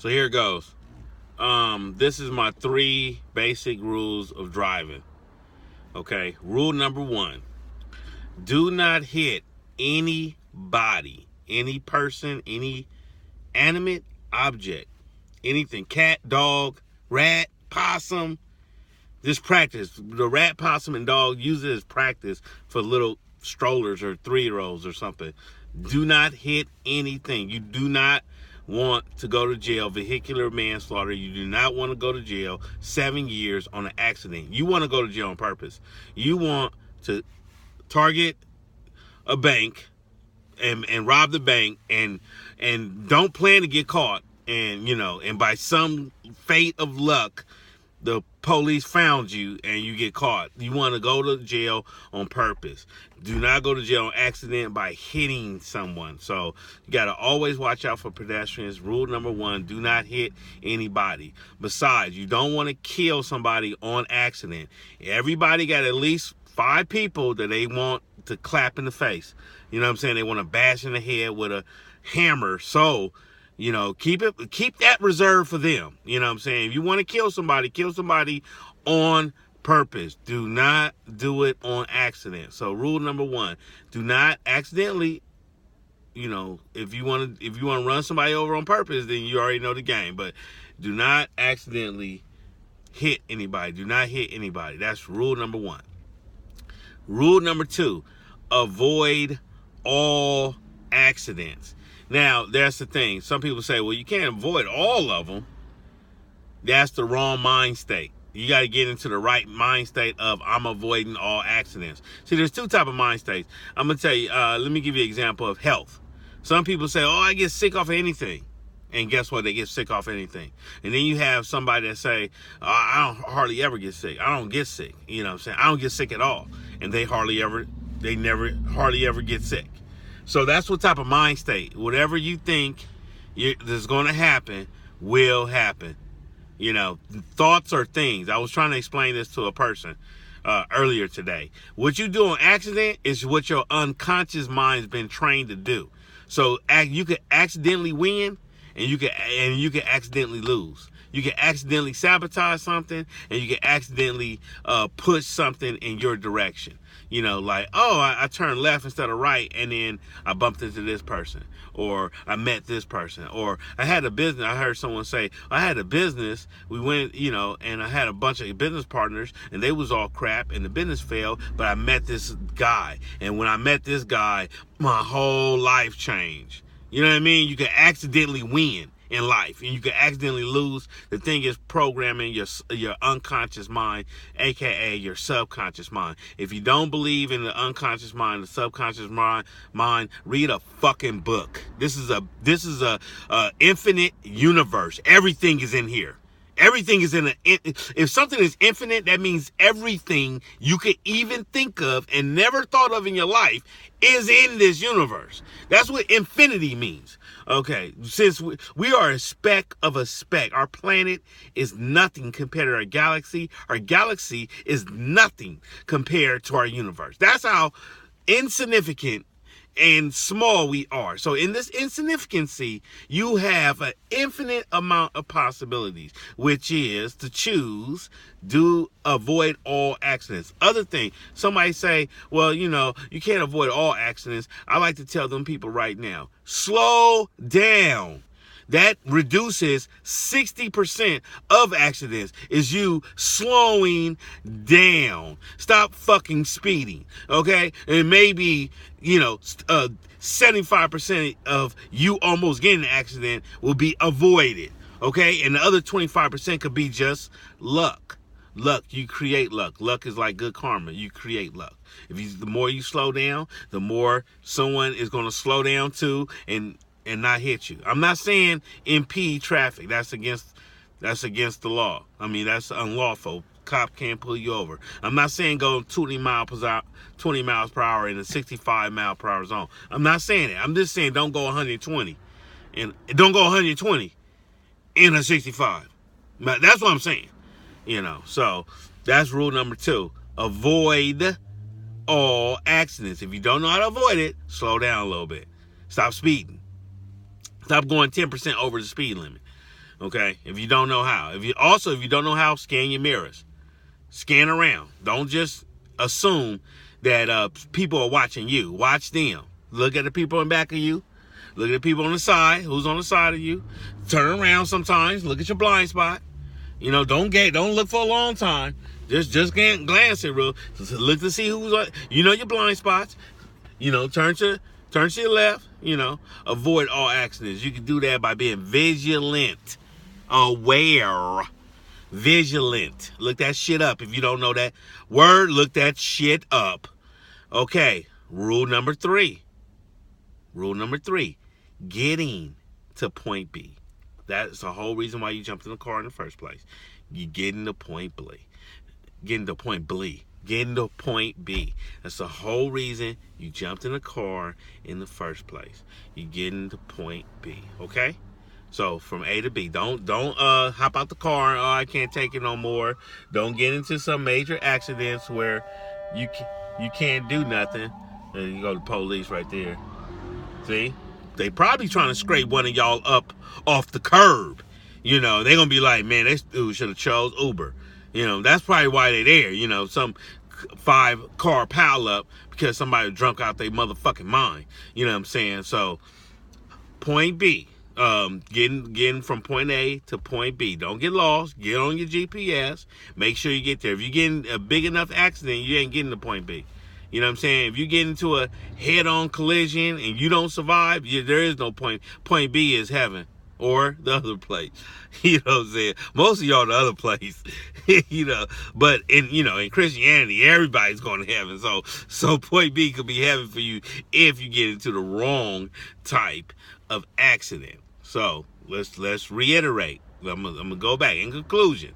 So here it goes. This is my 3 basic rules of driving. Okay, rule number 1: do not hit anybody, any person, any animate object, anything, cat, dog, rat, possum. Just practice. The rat, possum, and dog, use it as practice for little strollers or 3-year-olds or something. Do not hit anything. You do not want to go to jail, vehicular manslaughter. You do not want to go to jail 7 years on an accident. You want to go to jail on purpose. You want to target a bank and rob the bank and don't plan to get caught, and by some fate of luck the police found you and you get caught. You want to go to jail on purpose. Do not go to jail on accident by hitting someone. So you got to always watch out for pedestrians. Rule number 1: do not hit anybody. Besides, you don't want to kill somebody on accident. Everybody got at least 5 people that they want to clap in the face. You know what I'm saying? They want to bash in the head with a hammer. So keep that reserved for them. You know what I'm saying? If you want to kill somebody on purpose. Do not do it on accident. So rule number 1: do not accidentally, if you want to run somebody over on purpose, then you already know the game. But do not accidentally hit anybody. Do not hit anybody. That's rule number 1. Rule number 2: avoid all accidents. Now, that's the thing. Some people say, well, you can't avoid all of them. That's the wrong mind state. You got to get into the right mind state of I'm avoiding all accidents. See, there's 2 types of mind states. I'm going to tell you, let me give you an example of health. Some people say, oh, I get sick off of anything. And guess what? They get sick off anything. And then you have somebody that say, I don't hardly ever get sick. I don't get sick. You know what I'm saying? I don't get sick at all. And they never hardly ever get sick. So that's what type of mind state. Whatever you think is going to happen will happen. Thoughts are things. I was trying to explain this to a person earlier today. What you do on accident is what your unconscious mind's been trained to do. So you could accidentally win, and you can accidentally lose. You can accidentally sabotage something, and you can accidentally push something in your direction. I turned left instead of right, and then I bumped into this person, or I met this person, or I had a business. I heard someone say, I had a business. We went, and I had a bunch of business partners, and they was all crap, and the business failed, but I met this guy. And when I met this guy, my whole life changed. You know what I mean? You can accidentally win in life, and you can accidentally lose. The thing is programming your unconscious mind, aka your subconscious mind. If you don't believe in the unconscious mind, the subconscious mind, read a fucking book. This is a infinite universe. Everything is in here. Everything is if something is infinite, that means everything you could even think of and never thought of in your life is in this universe. That's what infinity means. Okay, since we are a speck of a speck, our planet is nothing compared to our galaxy. Our galaxy is nothing compared to our universe. That's how insignificant and small we are. So in this insignificancy, you have an infinite amount of possibilities, which is to choose, avoid all accidents. Other thing, somebody say, well, you can't avoid all accidents. I like to tell them people right now, slow down. That reduces 60% of accidents is you slowing down. Stop fucking speeding, okay? And maybe, 75% of you almost getting an accident will be avoided, okay? And the other 25% could be just luck. Luck, you create luck. Luck is like good karma. You create luck. The more you slow down, the more someone is going to slow down too and not hit you. I'm not saying impede traffic. That's against the law. I mean, that's unlawful. Cop can't pull you over. I'm not saying go 20 miles per hour in a 65 mile per hour zone. I'm not saying that. I'm just saying don't go 120 and don't go 120 in a 65. That's what I'm saying. So that's rule number 2. Avoid all accidents. If you don't know how to avoid it, slow down a little bit. Stop speeding. Stop going 10% over the speed limit. Okay, if you don't know how. If you don't know how, scan your mirrors. Scan around. Don't just assume that people are watching you. Watch them. Look at the people in back of you. Look at the people on the side. Who's on the side of you? Turn around sometimes. Look at your blind spot. You know, don't look for a long time. Just glance at real. Look to see who's. You know your blind spots. You know, turn to your left. You know, avoid all accidents. You can do that by being vigilant, aware, vigilant. Look that shit up if you don't know that word. Look that shit up. Okay, rule number 3. Rule number 3, getting to point B. That's the whole reason why you jumped in the car in the first place. You getting to point B. Getting to point B. Getting to point B. That's the whole reason you jumped in the car in the first place. You getting to point B. Okay? So from A to B. Don't hop out the car. Oh, I can't take it no more. Don't get into some major accidents where you can't do nothing. And you go to the police right there. See? They probably trying to scrape one of y'all up off the curb. You know, they're going to be like, man, this dude should have chose Uber. You know, that's probably why they're there. You know, some 5-car pileup because somebody drunk out their motherfucking mind. You know what I'm saying? So, point B. Getting from point A to point B. Don't get lost. Get on your GPS. Make sure you get there. If you're getting a big enough accident, you ain't getting to point B. You know what I'm saying? If you get into a head-on collision and you don't survive, there is no point. Point B is heaven or the other place. You know what I'm saying? Most of y'all the other place. You know, but in Christianity, everybody's going to heaven. So point B could be heaven for you if you get into the wrong type of accident. So let's reiterate. I'm gonna go back. In conclusion,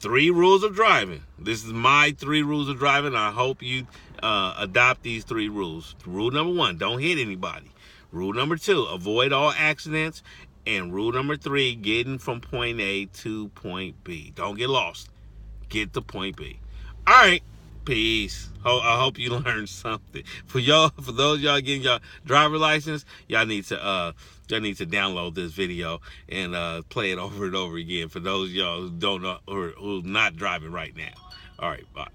3 rules of driving. This is my 3 rules of driving. I hope you adopt these 3 rules. Rule number 1, don't hit anybody. Rule number 2, avoid all accidents. And rule number 3, getting from point A to point B. Don't get lost. Get to point B. All right. Peace. I hope you learned something. For those y'all getting your driver license, y'all need to download this video and play it over and over again. For those y'all who don't know or who's not driving right now. All right, bye.